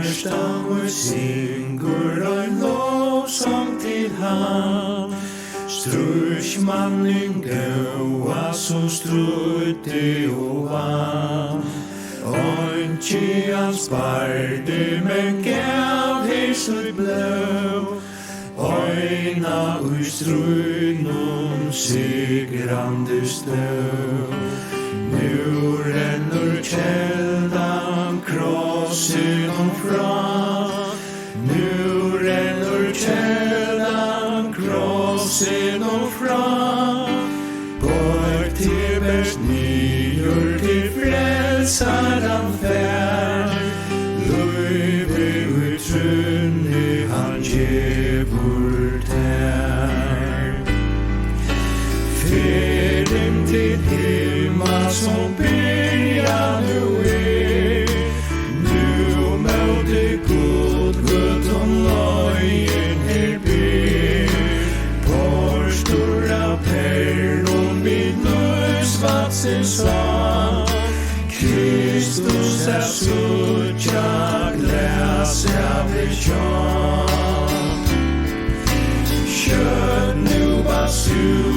Hjertan syngur ein lovsang til han. Strush manning gåa som strudde og vann. Onki han sparde, men gav hesut blå. Oina ui strunum sigrande stå. Nu rennur kjeldan krossen fram. Nu rennur kjeldan krossen fram. Bort til best nyur til frelsaran fær. Løyve utrunni han gjevur tær. Ferden til himmel som byrja nu nu møte god gudom løyen her byr. Porstor av perlon vid nøysvatsen sang. Kristus sutja glæs av tjån. Kjøtt nu basu